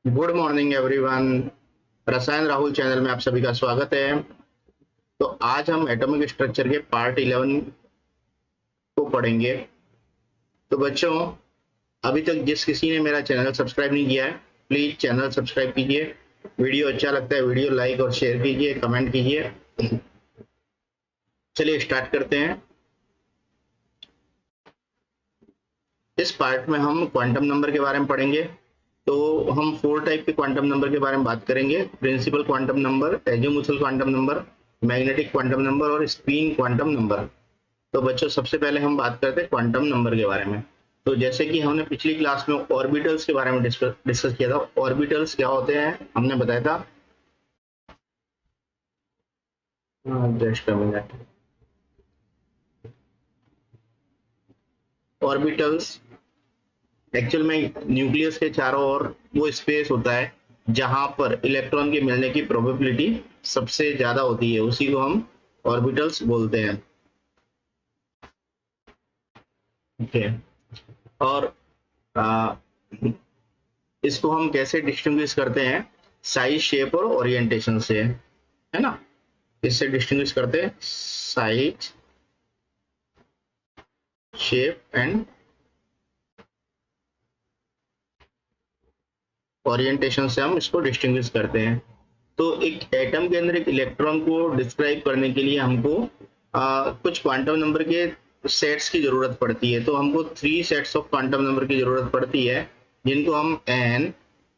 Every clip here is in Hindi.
Good morning everyone. रसायन राहुल चैनल में आप सभी का स्वागत है। तो आज हम एटॉमिक स्ट्रक्चर के पार्ट 11 को पढ़ेंगे। तो बच्चों, अभी तक जिस किसी ने मेरा चैनल सब्सक्राइब नहीं किया है, प्लीज चैनल सब्सक्राइब कीजिए। वीडियो अच्छा लगता है वीडियो लाइक और शेयर कीजिए, कमेंट कीजिए। चलिए स्टार्ट करते हैं। इस पार्ट में हम क्वांटम नंबर के बारे में पढ़ेंगे। तो हम 4 टाइप के क्वांटम नंबर के बारे में बात करेंगे। Principal quantum number, azimuthal quantum number, magnetic quantum number और स्पिन क्वांटम नंबर। तो बच्चों, सबसे पहले हम बात करते हैं क्वांटम नंबर के बारे में। तो जैसे कि हमने पिछली क्लास में ऑर्बिटल्स के बारे में डिस्कस किया था। ऑर्बिटल्स क्या होते हैं हमने बताया था। Just a minute. Orbitals actual में न्यूक्लियस के चारों ओर वो स्पेस होता है जहां पर इलेक्ट्रॉन के मिलने की प्रोबेबिलिटी सबसे ज्यादा होती है, उसी को हम ऑर्बिटल्स बोलते हैं। ओके। और आ, इसको हम कैसे डिस्टिंग्विश करते हैं? साइज, शेप और ओरिएंटेशन से, है ना। इससे डिस्टिंग्विश करते हैं साइज, शेप एंड ओरिएंटेशन से हम इसको डिस्टिंग्विश करते हैं। तो एक एटम के अंदर एक इलेक्ट्रॉन को डिस्क्राइब करने के लिए हमको कुछ क्वांटम नंबर के सेट्स की जरूरत पड़ती है। तो हमको 3 सेट्स ऑफ क्वांटम नंबर की जरूरत पड़ती है, जिनको हम एन,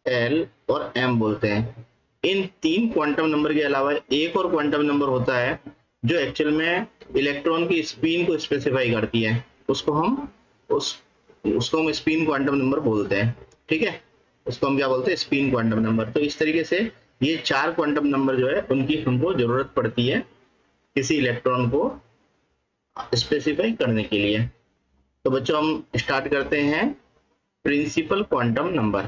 एल और एम बोलते हैं। इन 3 क्वांटम नंबर के अलावा एक और क्वांटम नंबर होता है जो एक्चुअल में इलेक्ट्रॉन की स्पिन को स्पेसिफाई करती है। उस उसको हम स्पिन क्वांटम नंबर बोलते हैं। ठीक है, उसको हम क्या बोलते हैं? Spin quantum number. तो इस तरीके से ये 4 क्वांटम नंबर जो है उनकी हमको जरूरत पड़ती है किसी इलेक्ट्रॉन को स्पेसिफाई करने के लिए। तो बच्चों, हम स्टार्ट करते हैं प्रिंसिपल क्वांटम नंबर।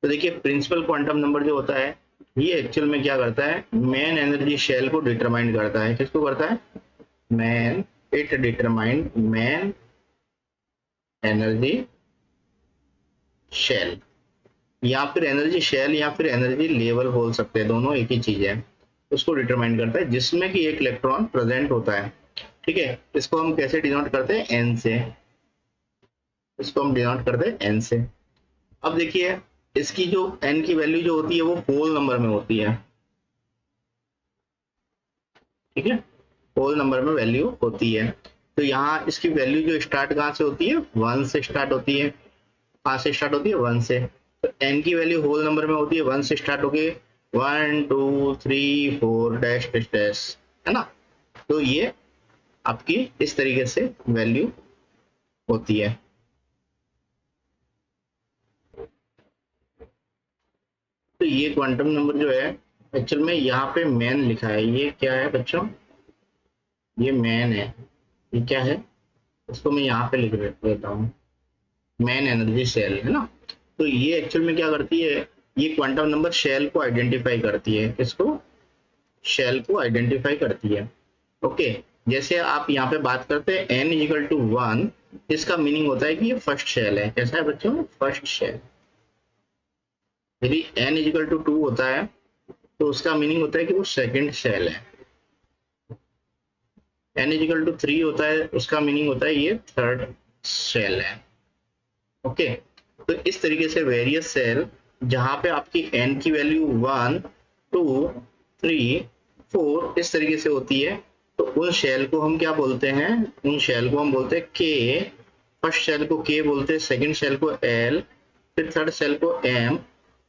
तो देखिए, प्रिंसिपल क्वांटम नंबर जो होता है ये एक्चुअल में क्या करता है? मेन एनर्जी शेल को डिटरमाइन करता है। किसको करता है? Main it determine main energy shell, या फिर एनर्जी शेल या फिर एनर्जी लेवल बोल सकते हैं, दोनों एक ही चीज है। उसको डिटरमाइन करता है जिसमें कि एक इलेक्ट्रॉन प्रेजेंट होता है। ठीक है, इसको हम कैसे डिनोट करते हैं? एन से। इसको हम डिनोट करते हैं एन से। अब देखिए, इसकी जो एन की वैल्यू जो होती है वो होल नंबर में होती है। ठीक है, होल नंबर में वैल्यू होती है। तो यहाँ इसकी वैल्यू जो स्टार्ट कहाँ से होती है? 1 से स्टार्ट होती है। कहाँ से स्टार्ट होती है? 1 से। तो एन की वैल्यू होल नंबर में होती है 1 से स्टार्ट होके 1 2 3 4 डैश डैश डैश, है ना। तो ये आपकी इस तरीके से वैल्यू होती है। तो ये क्वांटम नंबर जो है एक्चुअल में यहाँ पे मैन लिखा है। ये क्या है बच्चों? ये मैन है। ये क्या है? इसको मैं यहाँ पे लिख देता हूँ, मैन एनर्जी शेल, है ना। तो ये एक्चुअल में क्या करती है? ये क्वांटम नंबर शेल को आइडेंटिफाई करती है। किसको? शेल को आइडेंटिफाई करती है। ओके। जैसे आप यहाँ पे बात करते हैं n इजिकल टू 1, इसका मीनिंग होता है कि ये फर्स्ट शेल है। कैसा है बच्चों? First shell. यदि n इजिकल टू 2 होता है तो उसका मीनिंग होता है कि वो सेकंड शेल है। n इजिकल टू 3 होता है, उसका मीनिंग होता है ये थर्ड शेल है। ओके। तो इस तरीके से वेरियस सेल जहां पे आपकी n की वैल्यू 1 2 3 4 इस तरीके से होती है, तो उन शेल को हम क्या बोलते हैं? उन शेल को हम बोलते हैं के। फर्स्ट शेल को के बोलते हैं, सेकंड शेल को एल, फिर थर्ड शेल को एम,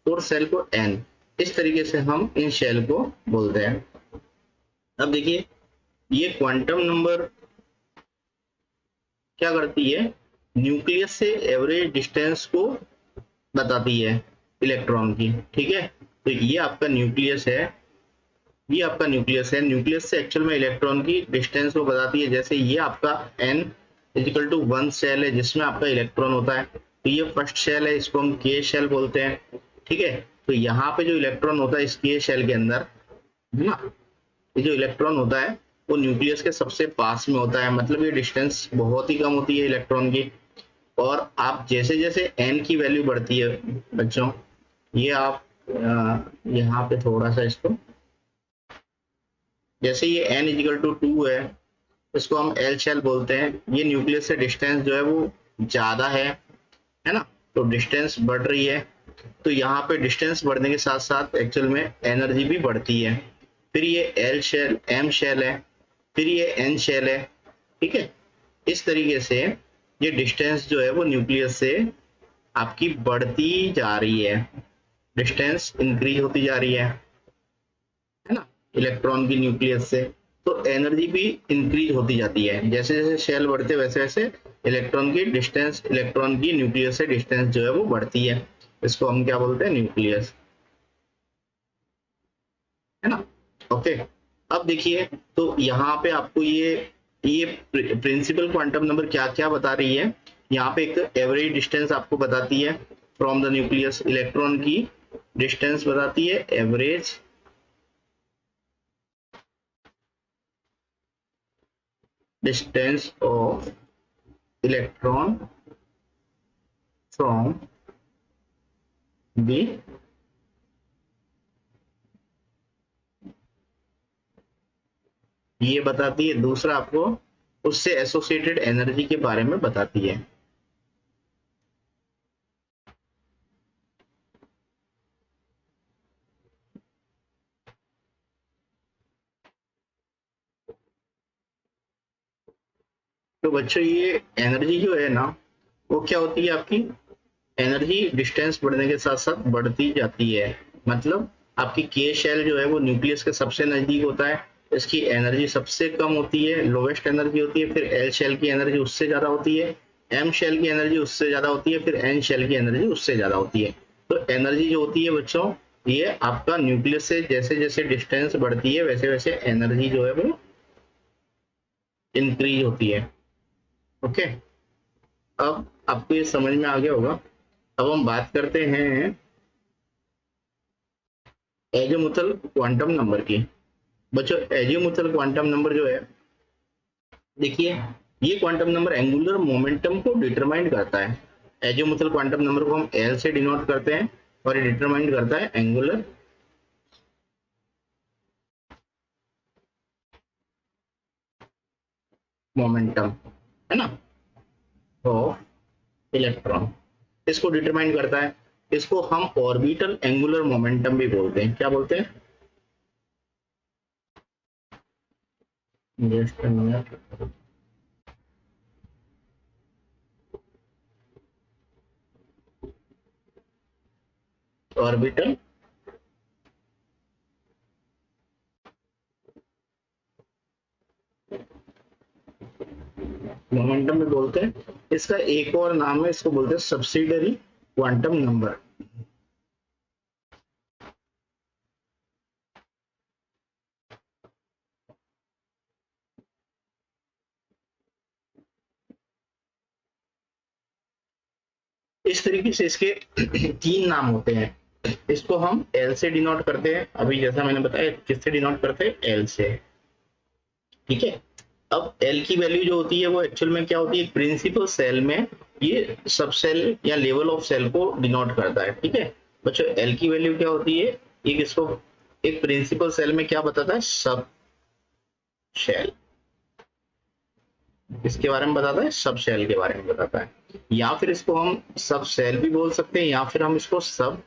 फोर्थ शेल को एन। इस तरीके से हम इन शेल को बोलते हैं। अब देखिए, ये क्वांटम नंबर क्या करती है? न्यूक्लियस से एवरेज डिस्टेंस को बताती है इलेक्ट्रॉन की। ठीक है, तो ये आपका न्यूक्लियस है। ये आपका न्यूक्लियस है। न्यूक्लियस से एक्चुअल में इलेक्ट्रॉन की डिस्टेंस को बताती है। जैसे ये आपका n इजिकल टू 1 शेल है जिसमें आपका इलेक्ट्रॉन होता है, तो ये फर्स्ट शेल है, इसको हम के शेल बोलते हैं। ठीक है, तो यहाँ पे जो इलेक्ट्रॉन होता है इस के शेल के अंदर, है ना, ये जो इलेक्ट्रॉन होता है वो न्यूक्लियस के सबसे पास में होता है। मतलब ये डिस्टेंस बहुत ही कम होती है इलेक्ट्रॉन की। और आप जैसे जैसे n की वैल्यू बढ़ती है बच्चों, ये आप यहाँ पे थोड़ा सा इसको, जैसे ये n=2 है, इसको हम एल शेल बोलते हैं। ये न्यूक्लियस से डिस्टेंस जो है वो ज्यादा है ना, तो डिस्टेंस बढ़ रही है, तो यहाँ पे डिस्टेंस बढ़ने के साथ साथ एक्चुअल में एनर्जी भी बढ़ती है। फिर ये एल शेल, एम शेल है, फिर ये एन शेल है, ठीक है। इस तरीके से ये डिस्टेंस जो है वो न्यूक्लियस से आपकी बढ़ती जा रही है, डिस्टेंस इंक्रीज होती जा रही है ना, इलेक्ट्रॉन की न्यूक्लियस से। तो एनर्जी भी इंक्रीज होती जाती है, जैसे जैसे शेल बढ़ते वैसे वैसे इलेक्ट्रॉन की डिस्टेंस, इलेक्ट्रॉन की न्यूक्लियस से डिस्टेंस जो है वो बढ़ती है। इसको हम क्या बोलते हैं, न्यूक्लियस, है ना। ओके, अब देखिए, तो यहाँ पे आपको ये प्रिंसिपल क्वांटम नंबर क्या क्या बता रही है। यहाँ पे एक एवरेज डिस्टेंस आपको बताती है फ्रॉम द न्यूक्लियस, इलेक्ट्रॉन की डिस्टेंस बताती है, average distance of electron from the, ये बताती है। दूसरा आपको उससे एसोसिएटेड एनर्जी के बारे में बताती है। तो बच्चों ये एनर्जी जो है ना, वो क्या होती है आपकी, एनर्जी डिस्टेंस बढ़ने के साथ साथ बढ़ती जाती है। मतलब आपकी के शेल जो है वो न्यूक्लियस के सबसे नजदीक होता है, इसकी एनर्जी सबसे कम होती है, लोवेस्ट एनर्जी होती है। फिर एल शेल की एनर्जी उससे ज्यादा होती है, एम शेल की एनर्जी उससे ज्यादा होती है, फिर एन शेल की एनर्जी उससे ज्यादा होती है। तो एनर्जी जो होती है बच्चों, ये आपका न्यूक्लियस से जैसे जैसे डिस्टेंस बढ़ती है वैसे वैसे एनर्जी जो है वो इंक्रीज होती है। ओके, अब आपको ये समझ में आ गया होगा। अब हम बात करते हैं एजीमुथल क्वांटम नंबर की। बच्चों एजीमुथल क्वांटम नंबर जो है, देखिए, ये क्वांटम नंबर एंगुलर मोमेंटम को डिटरमाइन करता है। एजीमुथल क्वांटम नंबर को हम एल से डिनोट करते हैं और ये डिटरमाइन करता है एंगुलर मोमेंटम, है ना, तो इलेक्ट्रॉन, इसको डिटरमाइन करता है। इसको हम ऑर्बिटल एंगुलर मोमेंटम भी बोलते हैं। क्या बोलते हैं, just a minute, orbital momentum भी बोलते हैं। इसका एक और नाम है, इसको बोलते हैं सब्सिडरी क्वांटम नंबर। इस तरीके से इसके तीन नाम होते हैं। इसको हम एल से डिनोट करते हैं, अभी जैसा मैंने बताया, किससे डिनोट करते हैं, एल से, ठीक है। अब एल की वैल्यू जो होती है वो एक्चुअल में क्या होती है, प्रिंसिपल सेल में ये सब सेल या लेवल ऑफ सेल को डिनोट करता है, ठीक है। बच्चों एल की वैल्यू क्या होती है, एक इसको, एक प्रिंसिपल सेल में क्या बताता है, सब शेल, इसके बारे में बताता है, सब शेल के बारे में बताता है। या फिर इसको हम सब सेल भी बोल सकते हैं, या फिर हम इसको सब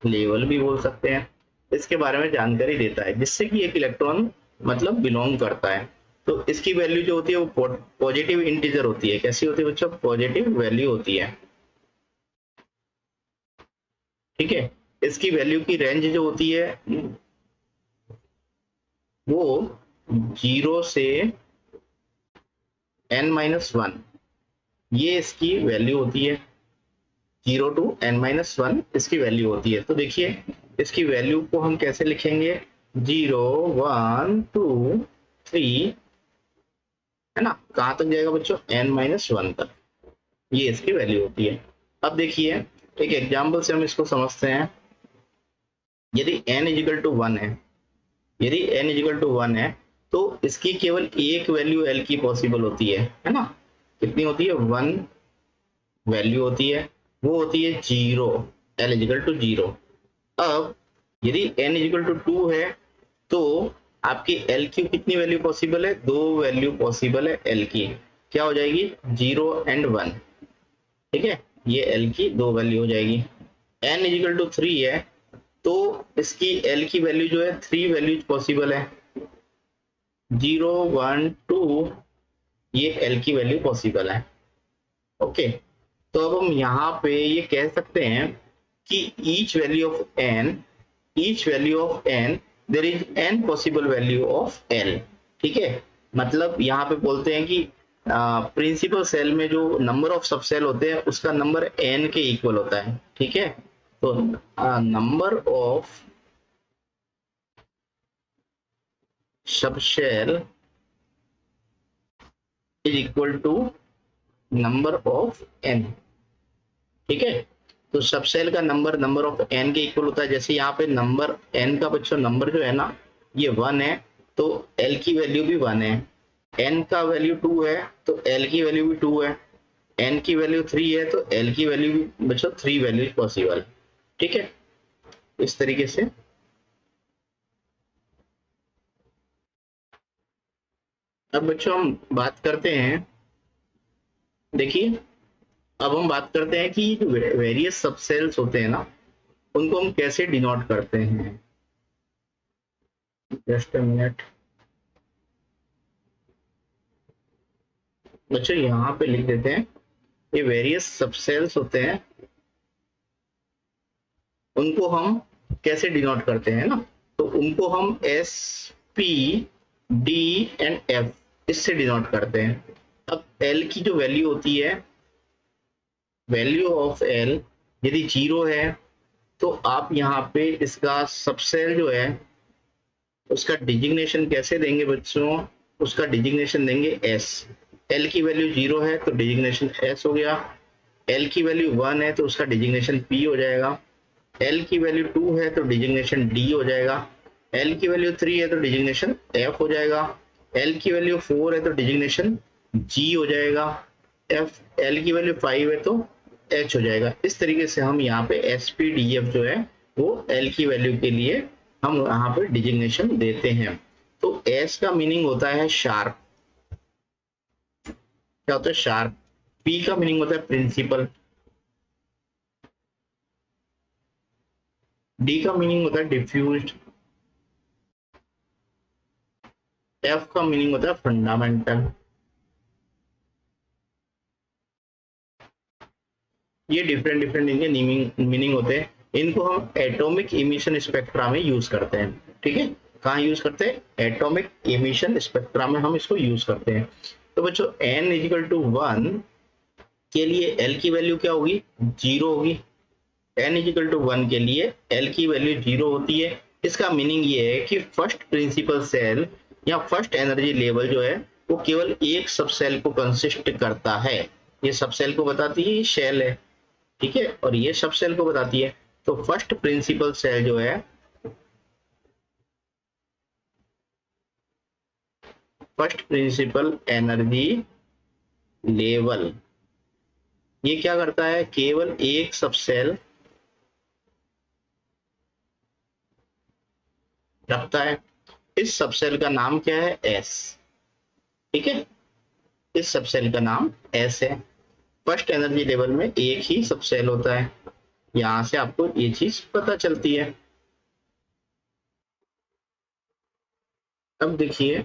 लेवल भी बोल सकते हैं। इसके बारे में जानकारी देता है जिससे कि एक इलेक्ट्रॉन मतलब बिलोंग करता है। तो इसकी वैल्यू जो होती है वो पॉजिटिव इंटीजर होती है। कैसी होती है बच्चों, पॉजिटिव वैल्यू होती है, ठीक है। इसकी वैल्यू की रेंज जो होती है वो 0 से n-1, ये इसकी वैल्यू होती है। 0 to n-1 इसकी वैल्यू होती है। तो देखिए इसकी वैल्यू को हम कैसे लिखेंगे, 0 1 2 3, है ना, कहां तक जाएगा बच्चों, n-1 तक, ये इसकी वैल्यू होती है। अब देखिए एक एग्जाम्पल से हम इसको समझते हैं। यदि n=1 है, यदि n=1 है, तो इसकी केवल एक वैल्यू l की पॉसिबल होती है ना। कितनी होती है, 1 वैल्यू होती है, वो होती है 0। L is equal to 0। अब यदि n इजिकल टू 2 है तो आपकी L की कितनी वैल्यू पॉसिबल है? 2 वैल्यू पॉसिबल है L की, क्या हो जाएगी? 0 एंड 1। ठीक है, ये L की 2 वैल्यू हो जाएगी। n इजिकल टू 3 है तो इसकी L की वैल्यू जो है 3 वैल्यूज पॉसिबल है, 0 1 2, ये L की वैल्यू पॉसिबल है। ओके, तो अब हम यहाँ पे ये कह सकते हैं कि each value of n there is n possible value of L। ठीक है, मतलब यहाँ पे बोलते हैं कि प्रिंसिपल सेल में जो नंबर ऑफ सब सेल होते हैं उसका नंबर n के इक्वल होता है। ठीक है, तो number of subshell is equal to number of n। ठीक है, तो सब सेल का नंबर ऑफ n के इक्वल होता है। जैसे यहाँ पे नंबर n का बच्चों नंबर जो है ना ये 1 है तो L की वैल्यू भी 1 है, n का वैल्यू 2 है तो L की वैल्यू भी 2 है, n की वैल्यू 3 है तो L की वैल्यू भी बच्चों 3 वैल्यू पॉसिबल। ठीक है, इस तरीके से अब बच्चों हम बात करते हैं, देखिए अब हम बात करते हैं कि जो वेरियस सब सेल्स होते हैं ना उनको हम कैसे डिनोट करते हैं। जस्ट अ मिनट बच्चों, यहाँ पे लिख देते हैं ये वेरियस सब सेल्स होते हैं उनको हम कैसे डिनोट करते हैं ना, तो उनको हम S P D and F इससे डिनोट करते हैं। अब L की जो वैल्यू होती है, वैल्यू ऑफ L यदि 0 है तो आप यहाँ पे इसका सबसेल जो है उसका डिजिग्नेशन कैसे देंगे बच्चों? उसका डिजिग्नेशन देंगे S। L की वैल्यू 0 है तो डिजिग्नेशन S हो गया, L की वैल्यू 1 है तो उसका डिजिग्नेशन P हो जाएगा, L की वैल्यू 2 है तो डिजिग्नेशन D हो जाएगा, L की वैल्यू 3 है तो डिजिग्नेशन F हो जाएगा, L की वैल्यू 4 है तो डिजिग्नेशन G हो जाएगा, L की वैल्यू 5 है तो H हो जाएगा। इस तरीके से हम यहाँ पे SPDF जो है वो L की वैल्यू के लिए हम यहाँ पे डिजिग्नेशन देते हैं। तो S का मीनिंग होता है शार्प, क्या होता है? शार्प। P का मीनिंग होता है प्रिंसिपल, D का मीनिंग होता है डिफ्यूज्ड, F का मीनिंग होता है फंडामेंटल। ये डिफरेंट डिफरेंट इनके मीनिंग होते हैं, इनको हम एटॉमिक इमिशन स्पेक्ट्रा में यूज करते हैं। ठीक है, कहाँ यूज करते हैं? एटॉमिक इमिशन स्पेक्ट्रा में हम इसको यूज करते हैं। तो बच्चों n इजिकल टू 1 के लिए L की वैल्यू क्या होगी? 0 होगी। n इजिकल टू 1 के लिए L की वैल्यू 0 होती है। इसका मीनिंग ये है कि फर्स्ट प्रिंसिपल सेल या फर्स्ट एनर्जी लेवल जो है वो केवल एक सब सेल को कंसिस्ट करता है। ये सब सेल को बताती है, ये शेल है। ठीक है, और ये सब सेल को बताती है। तो फर्स्ट प्रिंसिपल सेल जो है, फर्स्ट प्रिंसिपल एनर्जी लेवल, ये क्या करता है? केवल एक सब सेल रखता है। इस सब सेल का नाम क्या है? एस। ठीक है, इस सब सेल का नाम एस है। फर्स्ट एनर्जी लेवल में एक ही सब सेल होता है। यहां से आपको ये चीज पता चलती है। अब देखिए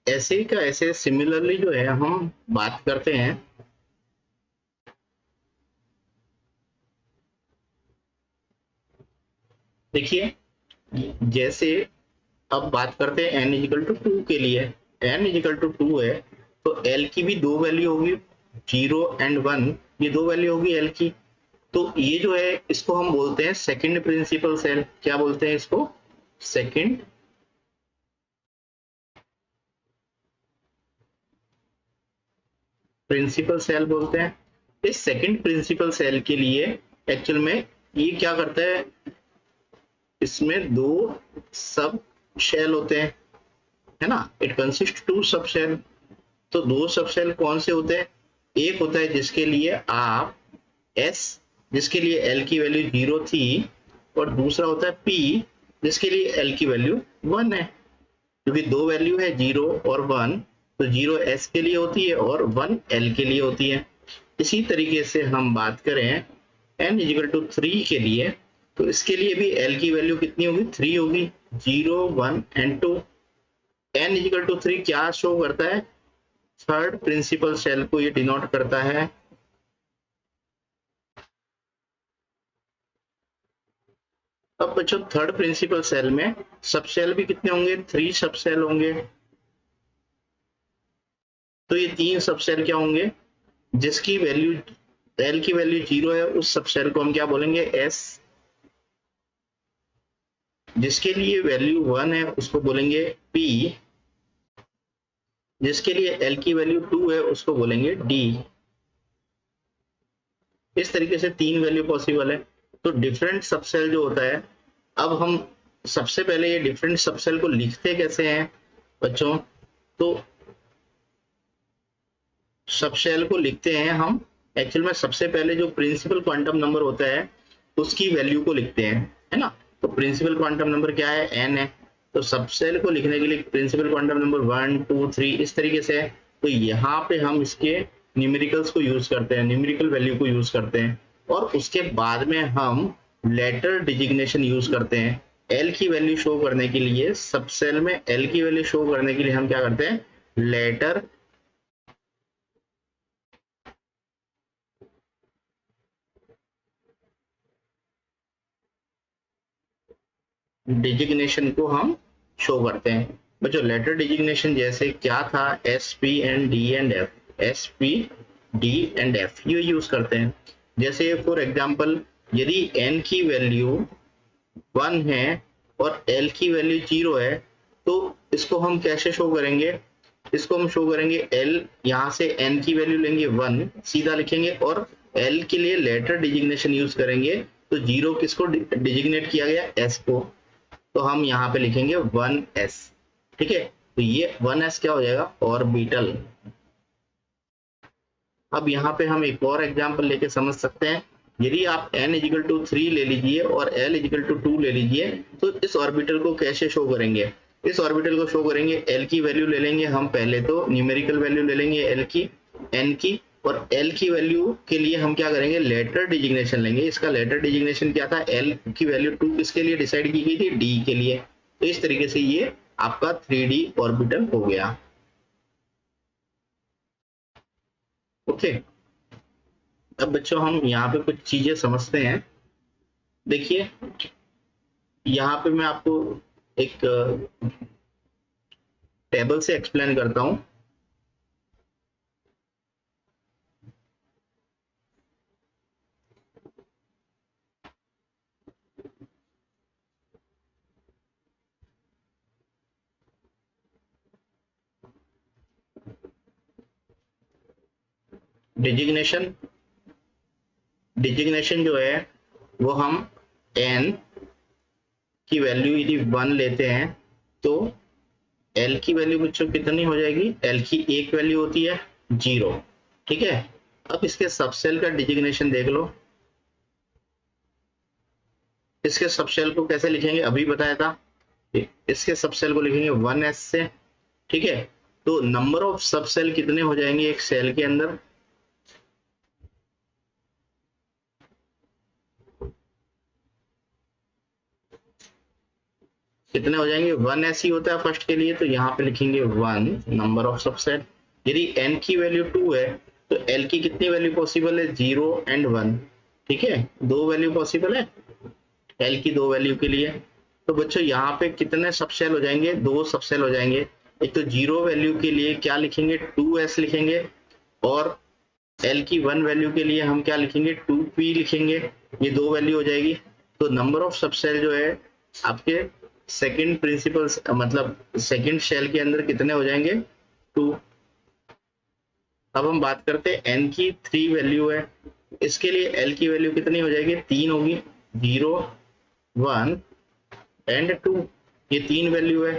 ऐसे का ऐसे सिमिलरली जो है हम बात करते हैं, देखिए जैसे अब बात करते हैं n इजिकल टू 2 के लिए। n इजिकल टू 2 है तो L की भी दो वैल्यू होगी, 0 एंड 1, ये दो वैल्यू होगी L की। तो ये जो है इसको हम बोलते हैं सेकंड प्रिंसिपल सेल। क्या बोलते हैं इसको? सेकंड प्रिंसिपल सेल बोलते हैं। इस सेकंड प्रिंसिपल सेल के लिए एक्चुअल में ये क्या करता है, इसमें दो सब शेल होते हैं, है ना? It consist two subshell. तो दो सब शेल कौन से होते हैं? एक होता है जिसके लिए आप S जिसके लिए एल की वैल्यू 0 थी, और दूसरा होता है पी जिसके लिए एल की वैल्यू 1 है। क्योंकि दो वैल्यू है 0 और 1, तो 0 एस के लिए होती है और 1 एल के लिए होती है। इसी तरीके से हम बात करें n इजिकल टू 3 के लिए, तो इसके लिए भी l की वैल्यू कितनी होगी, 3 होगी, 0 1 एंड 2। n इजिकल टू 3 क्या शो करता है, थर्ड प्रिंसिपल सेल को ये डिनोट करता है। अब बच्चों थर्ड प्रिंसिपल सेल में सब सेल भी कितने होंगे, 3 सब सेल होंगे। तो ये 3 सब सेल क्या होंगे, जिसकी वैल्यू एल की वैल्यू 0 है उस सब सेल को हम क्या बोलेंगे, एस। जिसके लिए वैल्यू 1 है उसको बोलेंगे पी। जिसके लिए एल की वैल्यू 2 है उसको बोलेंगे डी। इस तरीके से 3 वैल्यू पॉसिबल है। तो डिफरेंट सबसेल जो होता है, अब हम सबसे पहले ये डिफरेंट सबसेल को लिखते कैसे हैं बच्चों, तो सबसेल को लिखते हैं हम एक्चुअल में सबसे पहले जो प्रिंसिपल क्वांटम नंबर होता है उसकी वैल्यू को लिखते हैं, है ना। तो प्रिंसिपल क्वांटम नंबर क्या है, एन है। तो सबसेल को लिखने के लिए प्रिंसिपल क्वांटम नंबर 1 2 3 इस तरीके से है। तो यहाँ पे हम इसके न्यूमेरिकल्स को यूज करते हैं, न्यूमेरिकल वैल्यू को यूज करते हैं, और उसके बाद में हम लेटर डिजिग्नेशन यूज करते हैं। एल की वैल्यू शो करने के लिए, सबसेल में एल की वैल्यू शो करने के लिए हम क्या करते हैं, लेटर डिजिग्नेशन को हम शो करते हैं। बच्चों लेटर डिजिग्नेशन जैसे क्या था, S P and D and F, S P D and F ये यूज करते हैं। जैसे फॉर एग्जांपल यदि एन की वैल्यू 1 है और एल की वैल्यू 0 है, तो इसको हम कैसे शो करेंगे, इसको हम शो करेंगे एल, यहाँ से एन की वैल्यू लेंगे 1 सीधा लिखेंगे, और एल के लिए लेटर डिजिग्नेशन यूज करेंगे। तो 0 किसको डिजिग्नेट किया गया, एस को, तो हम यहाँ पे लिखेंगे 1s। ठीक है, तो ये 1s क्या हो जाएगा, ऑर्बिटल। अब यहाँ पे हम एक और एग्जांपल लेके समझ सकते हैं। यदि आप n इजिकल टू 3 ले लीजिए और l इजिकल टू 2 ले लीजिए, तो इस ऑर्बिटल को कैसे शो करेंगे, इस ऑर्बिटल को शो करेंगे, l की वैल्यू ले लेंगे हम, पहले तो न्यूमेरिकल वैल्यू ले लेंगे l की, n की, और l की वैल्यू के लिए हम क्या करेंगे, लेटर डिजिग्नेशन लेंगे। इसका लेटर डिजिग्नेशन क्या था, l की वैल्यू 2 किसके लिए डिसाइड की गई थी, d के लिए। तो इस तरीके से ये आपका 3D ऑर्बिटल हो गया। ओके, अब बच्चों हम यहाँ पे कुछ चीजें समझते हैं। देखिए यहाँ पे मैं आपको एक टेबल से एक्सप्लेन करता हूँ। डिजिग्नेशन जो है वो हम n की वैल्यू यदि 1 लेते हैं, तो l की वैल्यू बच्चों कितनी हो जाएगी, l की एक वैल्यू होती है 0। ठीक है, अब इसके सबसेल का डिजिग्नेशन देख लो। इसके सबसेल को कैसे लिखेंगे, अभी बताया था, इसके सबसेल को लिखेंगे 1s से। ठीक है, तो नंबर ऑफ सबसेल कितने हो जाएंगे एक सेल के अंदर, कितने हो जाएंगे, 1s ही होता है फर्स्ट के लिए, तो यहाँ पे लिखेंगे 1 नंबर ऑफ सबसेट। यदि n की वैल्यू 2 है तो l की कितनी वैल्यू पॉसिबल है, 0 एंड 1। ठीक है, दो वैल्यू पॉसिबल है l की, दो वैल्यू के लिए। तो बच्चों यहाँ पे कितने सबसेल हो जाएंगे, दो सबसेल हो जाएंगे। एक तो 0 वैल्यू के लिए क्या लिखेंगे, 2s लिखेंगे, और l की 1 वैल्यू के लिए हम क्या लिखेंगे, 2p लिखेंगे। ये दो वैल्यू हो जाएगी। तो नंबर ऑफ सबसेल जो है आपके सेकंड प्रिंसिपल, मतलब सेकंड शेल के अंदर कितने हो जाएंगे, 2। अब हम बात करते हैं n की 3 वैल्यू है, इसके लिए l की वैल्यू कितनी हो जाएगी, 3 होगी, 0 1 एंड 2, ये 3 वैल्यू है।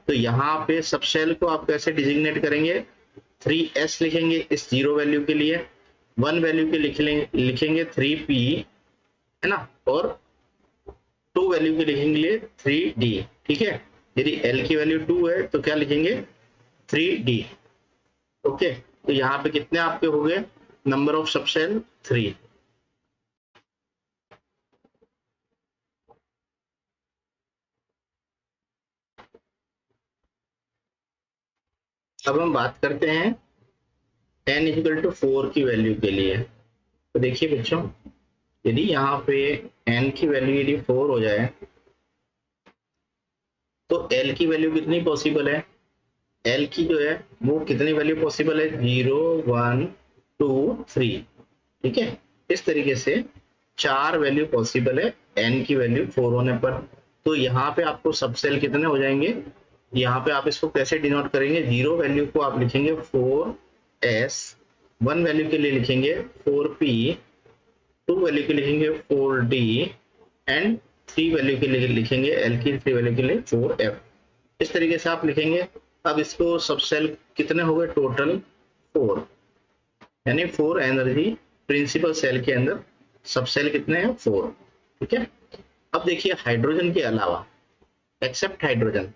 तो यहाँ पे सबसेल को आप कैसे डिजिग्नेट करेंगे, 3s लिखेंगे इस 0 वैल्यू के लिए, 1 वैल्यू के लिखेंगे 3p, है ना, और 2 वैल्यू के लिखेंगे 3D। ठीक है, यदि L की वैल्यू 2 है तो क्या लिखेंगे 3D। ओके, तो यहाँ पे कितने आपके हो गए नंबर ऑफ सबसेल 3। अब हम बात करते हैं n इक्वल टू 4 की वैल्यू के लिए। तो देखिए बच्चों, यदि यहाँ पे n की वैल्यू यदि 4 हो जाए तो l की वैल्यू कितनी पॉसिबल है, l की जो है वो कितनी वैल्यू पॉसिबल है, 0 1 2 3। ठीक है, इस तरीके से 4 वैल्यू पॉसिबल है n की वैल्यू 4 होने पर। तो यहाँ पे आपको सबसेल कितने हो जाएंगे, यहाँ पे आप इसको कैसे डिनोट करेंगे, 0 वैल्यू को आप लिखेंगे 4s, 1 वैल्यू के लिए लिखेंगे 4p, 2 वैल्यू के लिए लिखेंगे 4d एंड 3 वैल्यू के लिए लिखेंगे l की 3 वैल्यू के लिए 4f। इस तरीके से आप लिखेंगे। अब इसको सबसेल कितने हो गए टोटल 4, यानी 4 एनर्जी प्रिंसिपल सेल के अंदर सबसेल कितने हैं 4। ठीक है, अब देखिए हाइड्रोजन के अलावा एक्सेप्ट हाइड्रोजन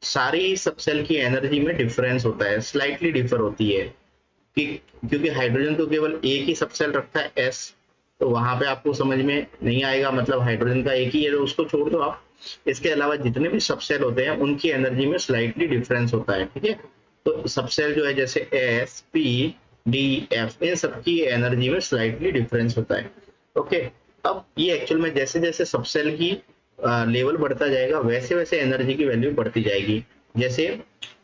सारी सबसेल की एनर्जी में डिफरेंस होता है, स्लाइटली डिफर होती है कि क्योंकि हाइड्रोजन तो केवल एक ही सबसेल रखता है s, तो वहां पे आपको समझ में नहीं आएगा, मतलब हाइड्रोजन का एक ही है तो उसको छोड़ दो आप। इसके अलावा जितने भी सबसेल होते हैं उनकी एनर्जी में स्लाइटली डिफरेंस होता है। ठीक है, तो सबसेल जो है जैसे s p d f इन सबकी एनर्जी में स्लाइटली डिफरेंस होता है। ओके, अब ये एक्चुअल में जैसे जैसे सबसेल की लेवल बढ़ता जाएगा वैसे वैसे एनर्जी की वैल्यू बढ़ती जाएगी। जैसे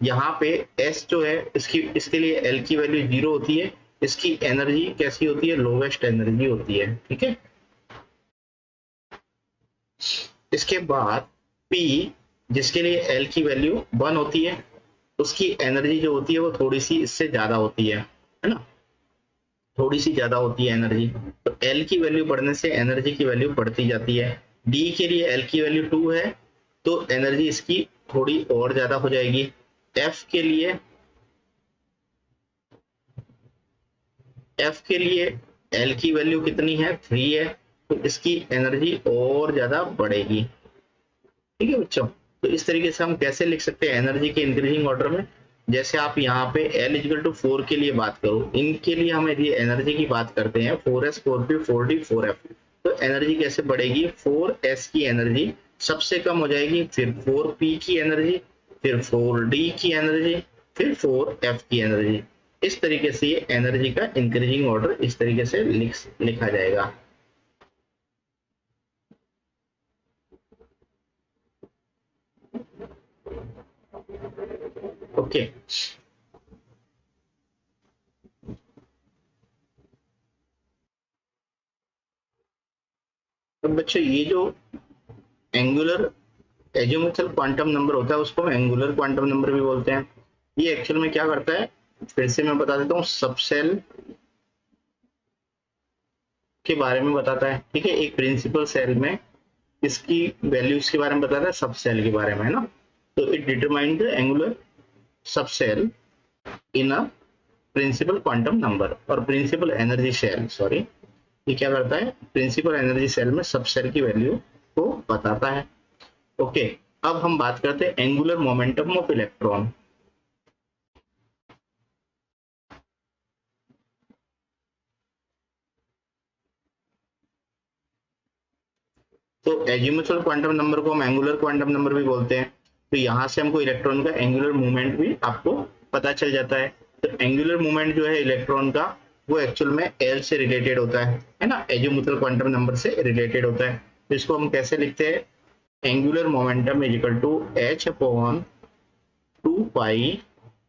यहाँ पे S जो है इसके लिए L की वैल्यू 0 होती है, इसकी एनर्जी कैसी होती है, लोवेस्ट एनर्जी होती है। ठीक है, इसके बाद P जिसके लिए L की वैल्यू 1 होती है, उसकी एनर्जी जो होती है वो थोड़ी सी इससे ज्यादा होती है ना, थोड़ी सी ज्यादा होती है एनर्जी। तो L की वैल्यू बढ़ने से एनर्जी की वैल्यू बढ़ती जाती है। D के लिए L की वैल्यू 2 है तो एनर्जी इसकी थोड़ी और ज्यादा हो जाएगी। F के लिए L की वैल्यू कितनी है 3 है, तो इसकी एनर्जी और ज्यादा बढ़ेगी। ठीक है बच्चों, तो इस तरीके से हम कैसे लिख सकते हैं एनर्जी के इंक्रीजिंग ऑर्डर में। जैसे आप यहाँ पे L इक्वल टू 4 के लिए बात करो, इनके लिए हम यदि एनर्जी की बात करते हैं 4s 4p 4d 4f, तो एनर्जी कैसे बढ़ेगी, 4s की एनर्जी सबसे कम हो जाएगी, फिर 4p की एनर्जी, फिर 4d की एनर्जी, फिर 4f की एनर्जी। इस तरीके से ये एनर्जी का इंक्रीजिंग ऑर्डर इस तरीके से लिखा जाएगा। ओके, तो बच्चों ये जो एंगुलर एजिमुथल क्वांटम नंबर होता है उसको हम एंगुलर क्वांटम नंबर भी बोलते हैं। ये एक्चुअल में क्या करता है, फिर से मैं बता देता हूँ, सबसेल के बारे में बताता है। ठीक है, एक प्रिंसिपल सेल में इसकी वैल्यूज के बारे में बताता है, सब सेल के बारे में, है ना। तो it determine the angular subshell in a principal quantum number और प्रिंसिपल एनर्जी सेल, सॉरी, ये क्या करता है, प्रिंसिपल एनर्जी सेल में सबसेल की वैल्यू को बताता है। ओके, अब हम बात करते हैं एंगुलर मोमेंटम ऑफ इलेक्ट्रॉन। तो एजिमुथल क्वांटम नंबर को हम एंगुलर क्वांटम नंबर भी बोलते हैं। तो यहां से हमको इलेक्ट्रॉन का एंगुलर मूवमेंट भी आपको पता चल जाता है। तो एंगुलर मूवमेंट जो है इलेक्ट्रॉन का वो एक्चुअल में एल से रिलेटेड होता है ना, एजिमुथल क्वांटम नंबर से रिलेटेड होता है। तो इसको हम कैसे लिखते हैं, angular momentum is equal to h upon 2 pi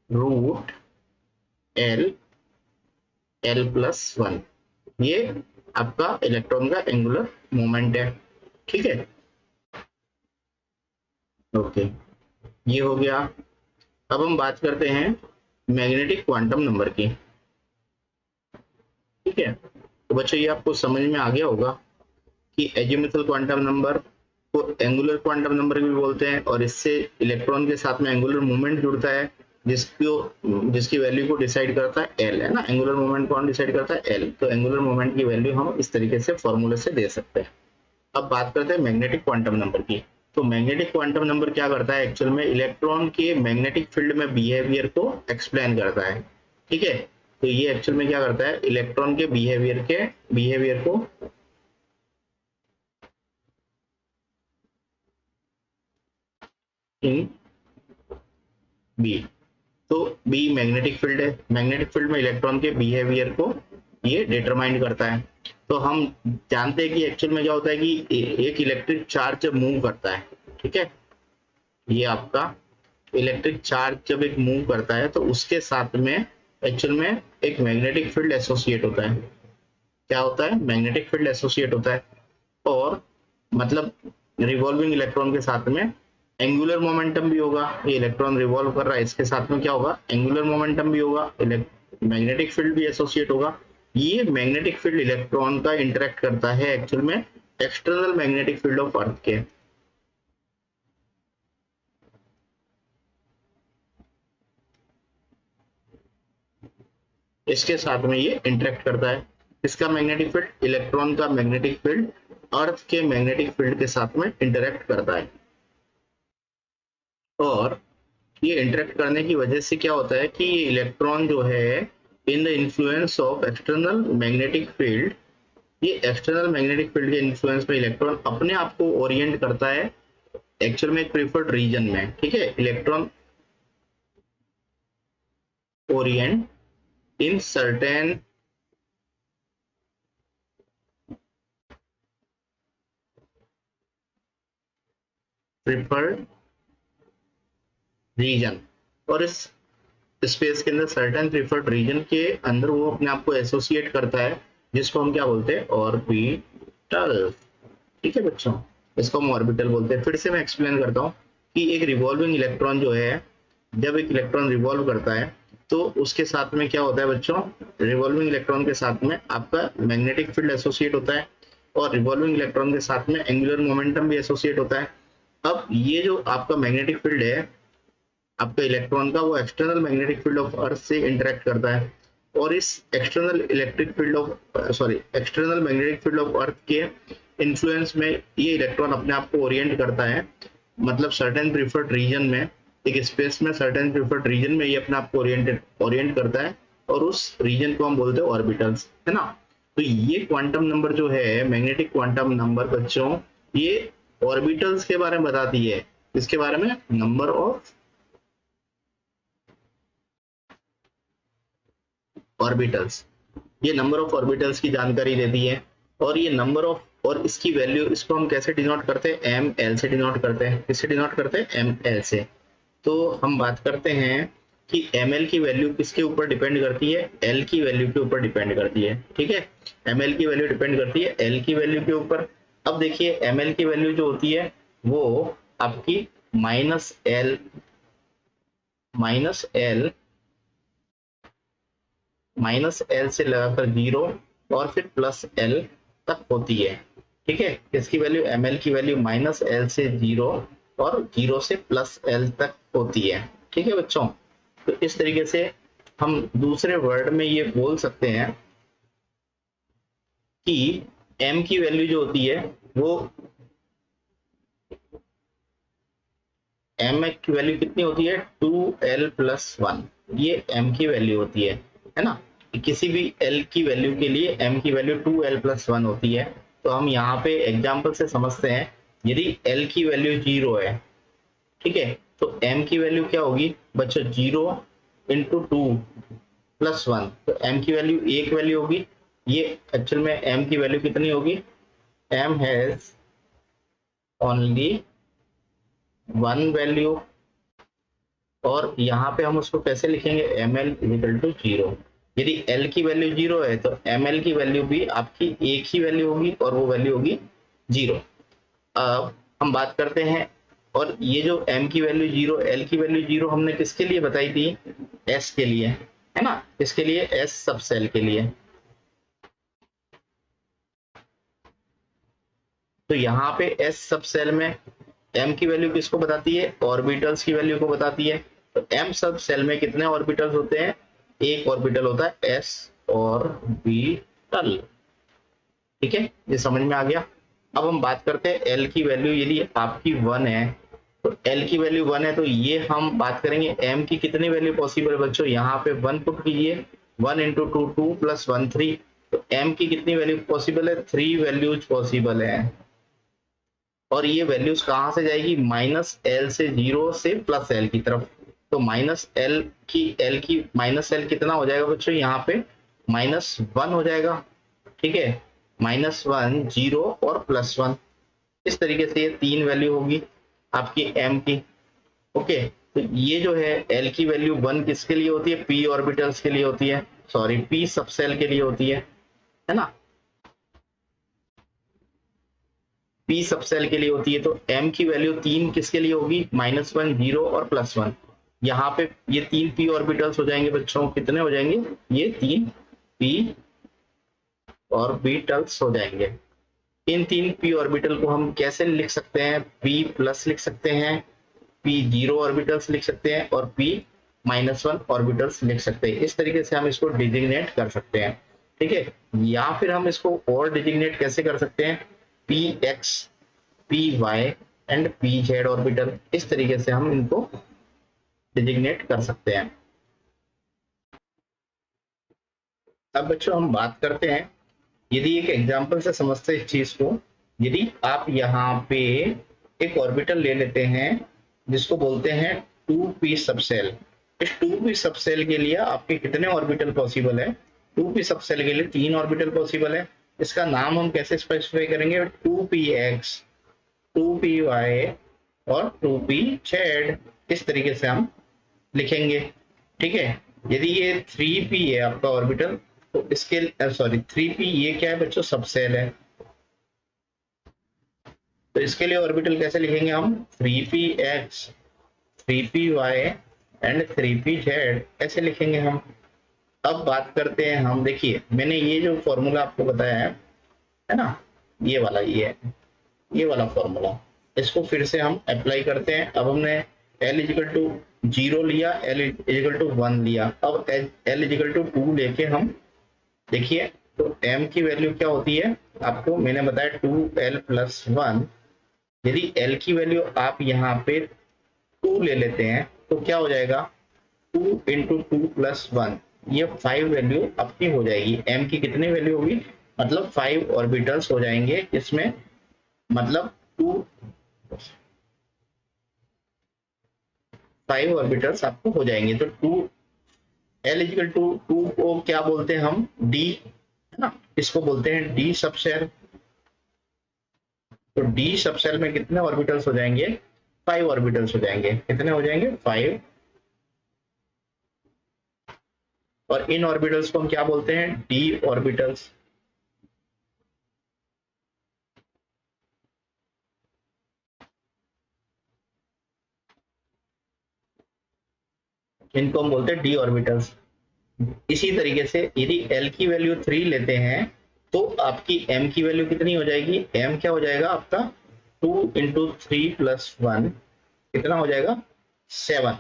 root l plus 1। ये आपका इलेक्ट्रॉन का एंगुलर मोमेंट है। ठीक है, ओके, ये हो गया। अब हम बात करते हैं मैग्नेटिक क्वांटम नंबर की। ठीक है, तो बच्चों ये आपको समझ में आ गया होगा कि एजिमुथल क्वांटम नंबर को एंगुलर क्वांटम नंबर भी बोलते हैं और इससे इलेक्ट्रॉन के साथ में एंगुलर मूवमेंट जुड़ता है जिसकी वैल्यू को डिसाइड करता है एल, है ना। एंगुलर मूवमेंट कौन डिसाइड करता है, एल। तो एंगुलर मूवमेंट की वैल्यू हम इस तरीके से फॉर्मूले से दे सकते हैं। अब बात करते हैं मैग्नेटिक क्वांटम नंबर की। तो मैग्नेटिक क्वांटम नंबर क्या करता है एक्चुअल में, इलेक्ट्रॉन के मैग्नेटिक फील्ड में बिहेवियर को एक्सप्लेन करता है। ठीक है, तो ये एक्चुअल में क्या करता है, इलेक्ट्रॉन के बिहेवियर को इन बी। तो बी मैग्नेटिक फील्ड है, मैग्नेटिक फील्ड में इलेक्ट्रॉन के बिहेवियर को ये डिटरमाइन करता है। तो हम जानते हैं कि एक्चुअल में क्या होता है कि एक इलेक्ट्रिक चार्ज जब मूव करता है, ठीक है, ये आपका इलेक्ट्रिक चार्ज जब एक मूव करता है तो उसके साथ में एक्चुअल में एक मैग्नेटिक फील्ड एसोसिएट होता है। क्या होता है, मैग्नेटिक फील्ड एसोसिएट होता है। और मतलब रिवॉल्विंग इलेक्ट्रॉन के साथ में एंगुलर मोमेंटम भी होगा, ये इलेक्ट्रॉन रिवॉल्व कर रहा है, इसके साथ में क्या होगा, एंगुलर मोमेंटम भी होगा, मैग्नेटिक फील्ड भी एसोसिएट होगा। ये मैग्नेटिक फील्ड इलेक्ट्रॉन का इंटरेक्ट करता है एक्चुअल में external magnetic field of earth के। इसके साथ में ये इंटरेक्ट करता है। इसका मैग्नेटिक फील्ड, इलेक्ट्रॉन का मैग्नेटिक फील्ड अर्थ के मैग्नेटिक फील्ड के साथ में इंटरेक्ट करता है। और ये इंटरेक्ट करने की वजह से क्या होता है कि ये इलेक्ट्रॉन जो है in the influence of external magnetic field, ये एक्सटर्नल मैग्नेटिक फील्ड के इन्फ्लुएंस में इलेक्ट्रॉन अपने आप को ओरिएंट करता है एक्चुअल में एक प्रिफर्ड रीजन में। ठीक है, electron orient in certain preferred region, और इस स्पेस के अंदर सर्टेन प्रिफर्ड रीजन के अंदर वो अपने आप को एसोसिएट करता है, जिसको हम क्या बोलते हैं, ऑर्बिटल। ठीक है बच्चों, इसको हम ऑर्बिटल बोलते हैं। फिर से मैं एक्सप्लेन करता हूँ कि एक रिवॉल्विंग इलेक्ट्रॉन जो है, जब एक इलेक्ट्रॉन रिवॉल्व करता है तो उसके साथ में क्या होता है बच्चों, रिवॉल्विंग इलेक्ट्रॉन के साथ में आपका मैग्नेटिक फील्ड एसोसिएट होता है, और रिवॉल्विंग इलेक्ट्रॉन के साथ में एंगुलर मोमेंटम भी एसोसिएट होता है। अब ये जो आपका मैग्नेटिक फील्ड है आपका इलेक्ट्रॉन का, वो external magnetic field of earth से इंटरेक्ट करता है, और इस external electric field of external magnetic field of earth के इन्फ्लुएंस में ये इलेक्ट्रॉन अपने आप को ओरिएंट करता है, मतलब सर्टेन प्रिफर्ड रीजन में, एक स्पेस में सर्टेन प्रिफर्ड रीजन में ये अपने आप को ओरिएंट करता है, और उस रीजन को हम बोलते हैं ऑर्बिटल्स, है ना। तो ये क्वांटम नंबर जो है, मैग्नेटिक क्वांटम नंबर बच्चों, ये ऑर्बिटल्स के बारे में बताती है। इसके बारे में, नंबर ऑफ ऑर्बिटल्स, ये नंबर ऑफ ऑर्बिटल्स की जानकारी देती है। और ये नंबर ऑफ, और इसकी वैल्यू, इसको हम कैसे डिनोट करते हैं, एम एल से डिनोट करते हैं। किससे डिनोट करते हैं, एम एल से। तो हम बात करते हैं कि एम एल की वैल्यू किसके ऊपर डिपेंड करती है, एल की वैल्यू के ऊपर डिपेंड करती है। ठीक है, एम एल की वैल्यू डिपेंड करती है एल की वैल्यू के ऊपर। अब देखिए एम एल की वैल्यू जो होती है वो आपकी माइनस एल से लगाकर 0 और फिर प्लस एल तक होती है। ठीक है, इसकी वैल्यू, एम एल की वैल्यू -L से 0 और 0 से प्लस एल तक होती है। ठीक है बच्चों, तो इस तरीके से हम दूसरे वर्ड में ये बोल सकते हैं कि m की वैल्यू जो होती है वो, m की वैल्यू कितनी होती है, 2l+1, ये m की वैल्यू होती है ना। किसी भी l की वैल्यू के लिए m की वैल्यू 2l+1 होती है। तो हम यहाँ पे एग्जाम्पल से समझते हैं, यदि l की वैल्यू 0 है, ठीक है, तो m की वैल्यू क्या होगी बच्चों, 0 × 2+1, तो m की वैल्यू एक वैल्यू होगी। ये एक्चुअल में m की वैल्यू कितनी होगी, m has only one value, और यहाँ पे हम उसको कैसे लिखेंगे, ml = 0। यदि l की वैल्यू 0 है तो ml की वैल्यू भी आपकी एक ही वैल्यू होगी, और वो वैल्यू होगी 0। अब हम बात करते हैं, और ये जो m की वैल्यू 0, l की वैल्यू 0 हमने किसके लिए बताई थी, s के लिए, है ना, इसके लिए, s सब सेल के लिए। तो यहाँ पे s सब सेल में m की वैल्यू किसको बताती है, ऑर्बिटल्स की वैल्यू को बताती है। तो m सब सेल में कितने ऑर्बिटल्स होते हैं, एक ऑर्बिटल होता है s ऑर्बिटल। ठीक है, ये समझ में आ गया। अब हम बात करते हैं एल की वैल्यू, यदि आपकी 1 है तो एल की वैल्यू 1 है, तो ये हम बात करेंगे एम की कितनी वैल्यू पॉसिबल है बच्चों, यहाँ पे 1 पुट कीजिए, 1 इंटू 2 2 प्लस 1 3, तो एम की कितनी वैल्यू पॉसिबल है, 3 वैल्यूज पॉसिबल है। और ये वैल्यूज कहाँ से जाएगी, माइनस एल से, जीरो से प्लस एल की तरफ। तो एल की माइनस एल कितना हो जाएगा बच्चों, यहाँ पे -1 हो जाएगा। ठीक है, -1 जीरो और +1, इस तरीके से ये 3 वैल्यू होगी आपकी एम की। ओके, तो ये जो है एल की वैल्यू 1 किसके लिए होती है, पी ऑर्बिटल्स के लिए होती है, सॉरी पी सबसेल के लिए होती है ना, पी सबसेल के लिए होती है। तो एम की वैल्यू 3 किसके लिए होगी, -1 जीरो और +1। यहाँ पे ये 3 पी ऑर्बिटल्स हो जाएंगे बच्चों, कितने हो जाएंगे, ये 3 पी ऑर्बिटल्स हो जाएंगे। इन 3 पी ऑर्बिटल को हम कैसे लिख सकते हैं, पी प्लस लिख सकते हैं, पी जीरो ऑर्बिटल्स लिख सकते हैं, और पी -1 ऑर्बिटल्स लिख सकते हैं। इस तरीके से हम इसको डिजिग्नेट कर सकते हैं। ठीक है, या फिर हम इसको और डिजिग्नेट कैसे कर सकते हैं, p x, p y and p z orbital, इस तरीके से हम इनको डिजिग्नेट कर सकते हैं। अब बच्चों हम बात करते हैं, यदि एक एग्जांपल से समझते हैं इस चीज को, यदि आप यहाँ पे एक ऑर्बिटल ले लेते हैं जिसको बोलते हैं 2p सबसेल। इस 2p सबसेल के लिए आपके कितने ऑर्बिटल पॉसिबल है, 2p सबसेल के लिए 3 ऑर्बिटल पॉसिबल है। इसका नाम हम कैसे स्पेसिफाई करेंगे, 2px, 2py और 2pz, इस तरीके से हम लिखेंगे। ठीक है, यदि ये 3p है आपका ऑर्बिटल, तो इसके सॉरी 3p ये क्या है बच्चों, सबसेल है। तो इसके लिए ऑर्बिटल कैसे लिखेंगे हम, 3px, 3py एंड 3pz, ऐसे लिखेंगे हम। अब बात करते हैं हम, देखिए मैंने ये जो फॉर्मूला आपको बताया है ना, ये वाला फॉर्मूला, इसको फिर से हम अप्लाई करते हैं। अब हमने L इजिकल टू 0 लिया, L इजिकल टू 1 लिया, अब L इजिकल टू 2 लेके हम देखिए, तो m की वैल्यू क्या होती है, आपको मैंने बताया 2l प्लस 1। यदि l की वैल्यू आप यहाँ पे 2 ले लेते हैं तो क्या हो जाएगा, 2 इंटू 2 प्लस 1, ये 5 वैल्यू आपकी हो जाएगी। m की कितनी वैल्यू होगी, मतलब 5 ऑर्बिटल्स हो जाएंगे इसमें, मतलब 5 ऑर्बिटल्स आपको हो जाएंगे। तो 2 L इजिकल टू 2 को क्या बोलते हैं हम, D, है ना, इसको बोलते हैं D सबसेल। तो D सबसेल में कितने ऑर्बिटल्स हो जाएंगे, 5 ऑर्बिटल्स हो जाएंगे, कितने हो जाएंगे, 5। और इन ऑर्बिटल्स को हम क्या बोलते हैं, D ऑर्बिटल्स। इनको हम बोलते हैं D ऑर्बिटल्स। इसी तरीके से यदि L की वैल्यू 3 लेते हैं तो आपकी M की वैल्यू कितनी हो जाएगी, M क्या हो जाएगा आपका, 2 इंटू 3 प्लस 1, कितना हो जाएगा, 7।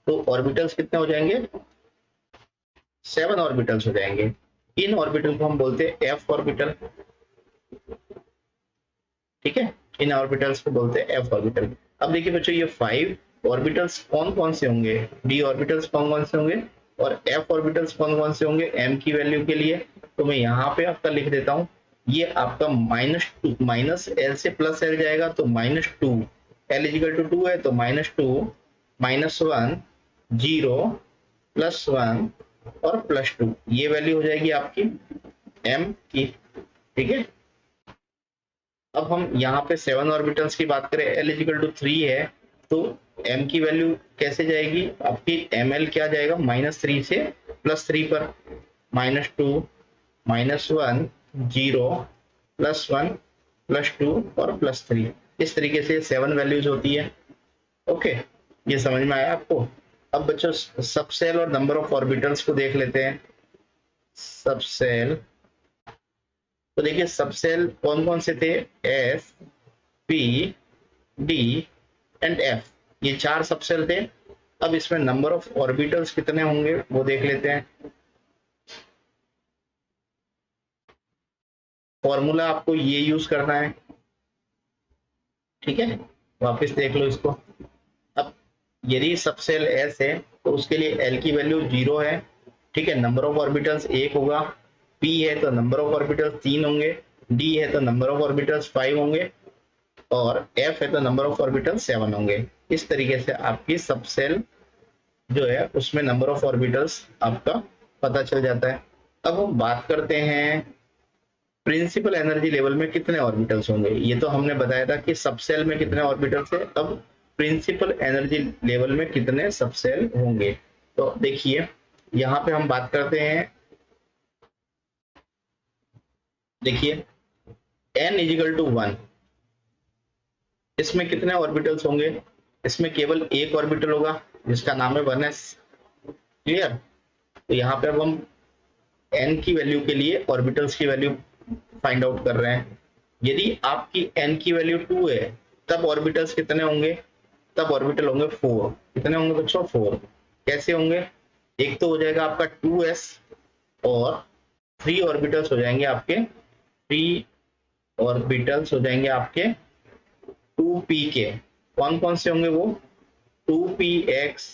तो ऑर्बिटल्स कितने हो जाएंगे, 7 ऑर्बिटल्स हो जाएंगे। इन ऑर्बिटल को हम बोलते हैं F ऑर्बिटल। ठीक है, इन ऑर्बिटल्स को बोलते हैं F ऑर्बिटल। अब देखिए बच्चों, ये 5 ऑर्बिटल्स कौन कौन से होंगे, D ऑर्बिटल्स कौन कौन से होंगे, और F ऑर्बिटल्स कौन कौन से होंगे M की वैल्यू के लिए। तो मैं यहाँ पे आपका लिख देता हूँ, ये आपका -2, माइनस L से प्लस L जाएगा तो -2, L इजिकल टू 2 है तो -2, -1, 0, +1 और +2, ये वैल्यू हो जाएगी आपकी M की। ठीक है, अब हम यहाँ पे 7 ऑर्बिटल्स की बात करें, L इजिकल टू 3 है, तो M की वैल्यू कैसे जाएगी आपकी, ML क्या जाएगा, -3 से +3 पर, -2, -1, 0, +1, +2 और +3, इस तरीके से 7 वैल्यूज होती है। ओके, ये समझ में आया आपको। अब बच्चों सबसेल और नंबर ऑफ ऑर्बिटल्स को देख लेते हैं। सबसेल, तो देखिए सबसेल कौन कौन से थे, S, P, D and F, ये 4 सबसेल थे। अब इसमें नंबर ऑफ ऑर्बिटल्स कितने होंगे वो देख लेते हैं। फॉर्मूला आपको ये यूज करना है, ठीक है, वापस देख लो इसको। अब यदि सब सेल एस है तो उसके लिए एल की वैल्यू 0 है, ठीक है, नंबर ऑफ ऑर्बिटल्स 1 होगा, पी है तो नंबर ऑफ ऑर्बिटल्स 3 होंगे, डी है तो नंबर ऑफ ऑर्बिटल्स 5 होंगे, और एफ है तो नंबर ऑफ ऑर्बिटल्स 7 होंगे। इस तरीके से आपकी सब सेल जो है उसमें नंबर ऑफ ऑर्बिटल्स आपका पता चल जाता है। अब हम बात करते हैं प्रिंसिपल एनर्जी लेवल में कितने ऑर्बिटल्स होंगे। ये तो हमने बताया था कि सब सेल में कितने ऑर्बिटल्स है, अब प्रिंसिपल एनर्जी लेवल में कितने सब सेल होंगे। तो देखिए यहाँ पे हम बात करते हैं, देखिए n इजिकल टू 1, इसमें कितने ऑर्बिटल्स होंगे, इसमें केवल एक ऑर्बिटल होगा जिसका नाम है 1s। क्लियर। तो यहाँ पे अब हम n की वैल्यू के लिए ऑर्बिटल्स की वैल्यू फाइंड आउट कर रहे हैं। यदि आपकी n की वैल्यू 2 है तब ऑर्बिटल्स कितने होंगे, तब ऑर्बिटल होंगे 4। कितने होंगे बच्चों, 4। कैसे होंगे, एक तो हो जाएगा आपका 2s और 3 ऑर्बिटल्स हो जाएंगे आपके, 3 ऑर्बिटल्स हो जाएंगे आपके 2p के। कौन कौन से होंगे वो, 2px,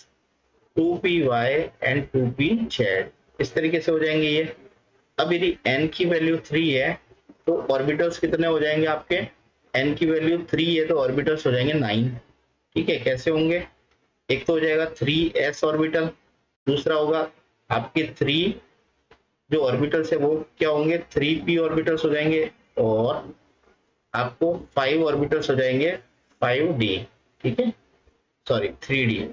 2py एंड 2pz, इस तरीके से हो जाएंगे ये। अब यदि n की वैल्यू 3 है तो ऑर्बिटल्स कितने हो जाएंगे आपके, n की वैल्यू 3 है तो ऑर्बिटल्स हो जाएंगे 9। ठीक है, कैसे होंगे, एक तो हो जाएगा 3s ऑर्बिटल, दूसरा होगा आपके 3 जो ऑर्बिटल्स है वो क्या होंगे, 3p ऑर्बिटल्स हो जाएंगे, और आपको 5 ऑर्बिटल्स हो जाएंगे 5d। ठीक है, सॉरी 3d,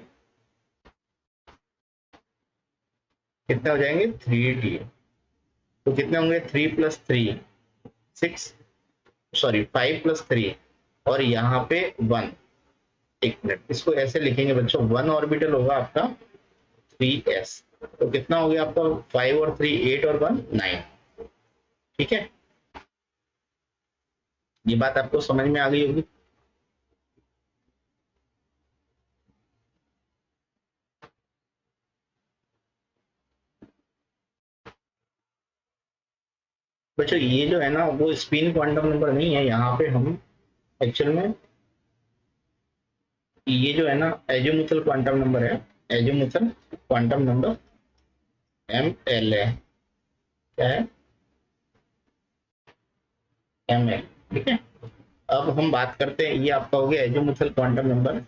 कितने हो जाएंगे 3d। तो कितने होंगे, 3 प्लस 3 6, सॉरी 5 प्लस 3, और यहाँ पे 1। एक मिनट, इसको ऐसे लिखेंगे बच्चों, 1 ऑर्बिटल होगा आपका 3s। तो कितना हो गया आपका, 5 और 3 8 और 1 9। ठीक है, ये बात आपको समझ में आ गई होगी। बच्चों ये जो है ना वो स्पिन क्वांटम नंबर नहीं है, यहाँ पे हम एक्चुअल में ये जो है ना एजीमुथल क्वांटम नंबर है, एजीमुथल क्वांटम नंबर ml है, क्या है, ml। ठीक है, अब हम बात करते हैं, ये आपका हो गया एजीमुथल क्वांटम नंबर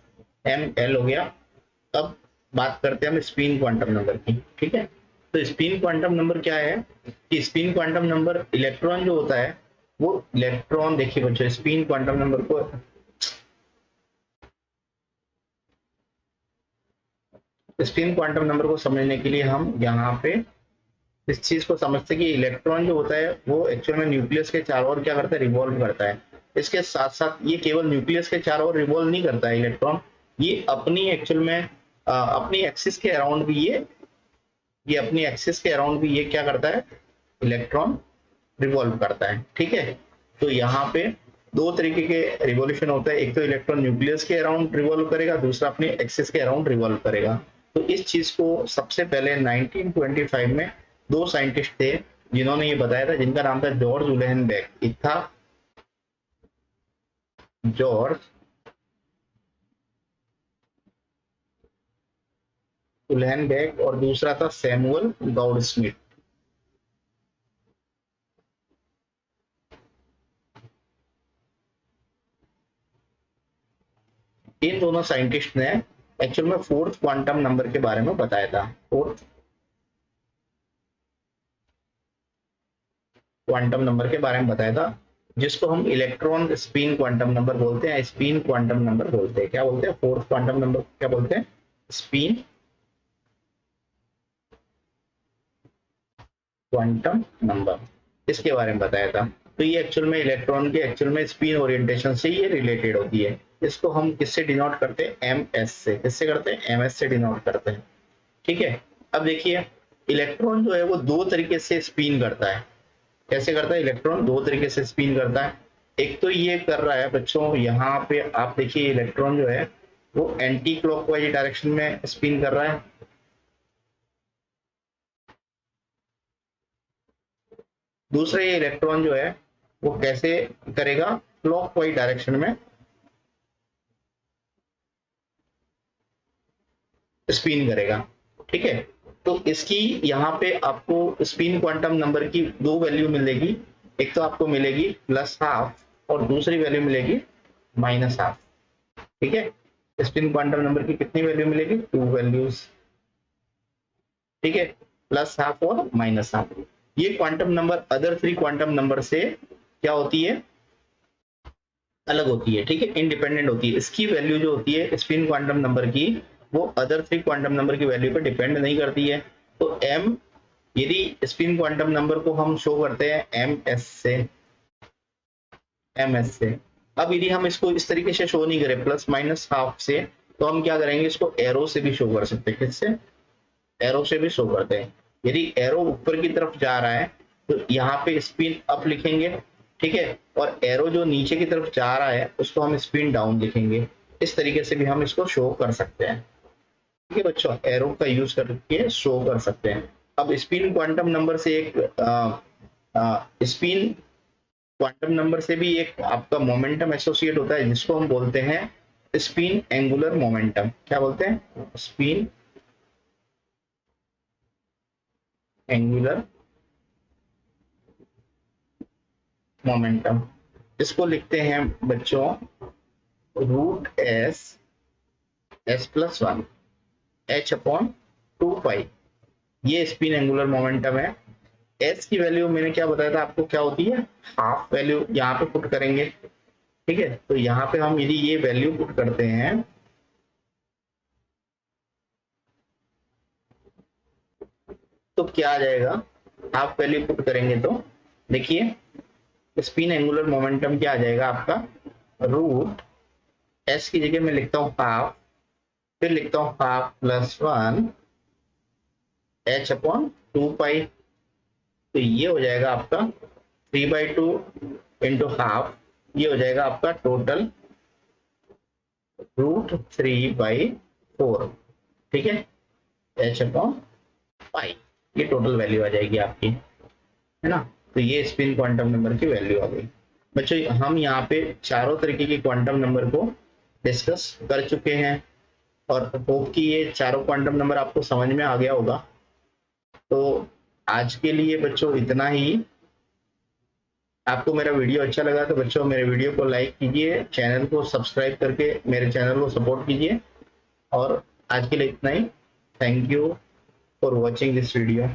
ml हो गया। अब बात करते हैं हम स्पिन क्वांटम नंबर की। ठीक है, तो स्पिन क्वांटम नंबर क्या है कि स्पिन क्वांटम नंबर इलेक्ट्रॉन जो होता है वो इलेक्ट्रॉन, देखिए बच्चों स्पिन क्वांटम नंबर को, स्पिन क्वांटम नंबर को समझने के लिए हम यहाँ पे इस चीज को समझते हैं कि इलेक्ट्रॉन जो होता है वो एक्चुअल में न्यूक्लियस के चारों ओर क्या करता है, रिवॉल्व करता है। इसके साथ साथ ये केवल न्यूक्लियस के चारों ओर रिवॉल्व नहीं करता है इलेक्ट्रॉन, ये अपनी एक्चुअल में अपनी एक्सिस के अराउंड भी ये अपनी एक्सिस के अराउंड भी ये क्या करता है, इलेक्ट्रॉन रिवॉल्व करता है। ठीक है, तो यहाँ पे दो तरीके के रिवॉल्यूशन होता है, एक तो इलेक्ट्रॉन न्यूक्लियस के अराउंड रिवॉल्व करेगा, दूसरा अपनी एक्सिस के अराउंड रिवॉल्व करेगा। तो इस चीज को सबसे पहले 1925 में दो साइंटिस्ट थे जिन्होंने ये बताया था, जिनका नाम था जॉर्ज उलेहनबेक। एक था जॉर्ज उलेहनबेक और दूसरा था सैमुअल गॉडस्मिथ। इन दोनों साइंटिस्ट ने एक्चुअल में फोर्थ क्वांटम नंबर के बारे में बताया था, फोर्थ क्वांटम नंबर के बारे में बताया था, जिसको हम इलेक्ट्रॉन स्पिन क्वांटम नंबर बोलते हैं, स्पिन क्वांटम नंबर बोलते हैं। क्या बोलते हैं, फोर्थ क्वांटम नंबर क्या बोलते हैं, स्पिन क्वांटम नंबर, इसके बारे में बताया था। तो ये एक्चुअल में इलेक्ट्रॉन के एक्चुअल में स्पिन ओरिएंटेशन से ये रिलेटेड होती है। इसको हम किससे डिनोट करते हैं, एम एस से। किससे करते हैं, एम एस से डिनोट करते हैं। ठीक है, अब देखिए इलेक्ट्रॉन जो है वो दो तरीके से स्पिन करता है। कैसे करता है, इलेक्ट्रॉन दो तरीके से स्पिन करता है। एक तो ये कर रहा है बच्चों, यहाँ पे आप देखिए इलेक्ट्रॉन जो है वो एंटी क्लॉकवाइज डायरेक्शन में स्पिन कर रहा है। दूसरा ये इलेक्ट्रॉन जो है वो कैसे करेगा, क्लॉकवाइज डायरेक्शन में स्पिन करेगा। ठीक है, तो इसकी यहाँ पे आपको स्पिन क्वांटम नंबर की दो वैल्यू मिलेगी, एक तो आपको मिलेगी +12 और दूसरी वैल्यू मिलेगी -12। ठीक है, स्पिन क्वांटम नंबर की कितनी वैल्यू मिलेगी, 2 वैल्यूज। ठीक है, +12 और -12। ये quantum number other 3 quantum number से क्या होती है, अलग होती है। ठीक है, इंडिपेंडेंट होती है। इसकी वैल्यू जो होती है स्पिन क्वांटम नंबर की, वो अदर 3 क्वांटम नंबर की वैल्यू पर डिपेंड नहीं करती है। तो m, यदि स्पिन क्वांटम नंबर को हम शो करते हैं ms से, अब यदि हम इसको इस तरीके से शो नहीं करें +-12 से, तो हम क्या करेंगे, इसको एरो से भी शो कर सकते हैं। किससे, एरो से भी शो करते हैं। यदि एरो ऊपर की तरफ जा रहा है तो यहाँ पे स्पिन अप लिखेंगे। ठीक है, और एरो जो नीचे की तरफ जा रहा है उसको हम स्पिन डाउन लिखेंगे। इस तरीके से भी हम इसको शो कर सकते हैं। ठीक है बच्चों, एरो का यूज करके शो कर सकते हैं। अब स्पिन क्वांटम नंबर से एक स्पिन क्वांटम नंबर से भी एक आपका मोमेंटम एसोसिएट होता है, जिसको हम बोलते हैं स्पिन एंगुलर मोमेंटम। क्या बोलते हैं, स्पिन एंगुलर मोमेंटम। इसको लिखते हैं बच्चों √s+1 h/2π। ये स्पिन एंगुलर मोमेंटम है। s की वैल्यू मैंने क्या बताया था आपको, क्या होती है, हाफ वैल्यू यहाँ पे पुट करेंगे। ठीक है, तो यहाँ पे हम यदि ये वैल्यू पुट करते हैं तो क्या आ जाएगा, हाफ वैल्यू पुट करेंगे तो देखिए स्पिन एंगुलर मोमेंटम क्या आ जाएगा आपका, रूट s की जगह मैं लिखता हूँ हाफ, फिर लिखता हूँ ½ + 1 h/2π। तो ये हो जाएगा आपका 3/2 इंटू हाफ, ये हो जाएगा आपका टोटल √3/4। ठीक है, h/π, ये टोटल वैल्यू आ जाएगी आपकी, है ना। तो ये स्पिन क्वांटम नंबर की वैल्यू आ गई। बच्चों हम यहाँ पे चारों तरीके के क्वांटम नंबर को डिस्कस कर चुके हैं और होप कि ये चारों क्वांटम नंबर आपको समझ में आ गया होगा। तो आज के लिए बच्चों इतना ही। आपको मेरा वीडियो अच्छा लगा तो बच्चों मेरे वीडियो को लाइक कीजिए, चैनल को सब्सक्राइब करके मेरे चैनल को सपोर्ट कीजिए। और आज के लिए इतना ही। Thank you for watching this video.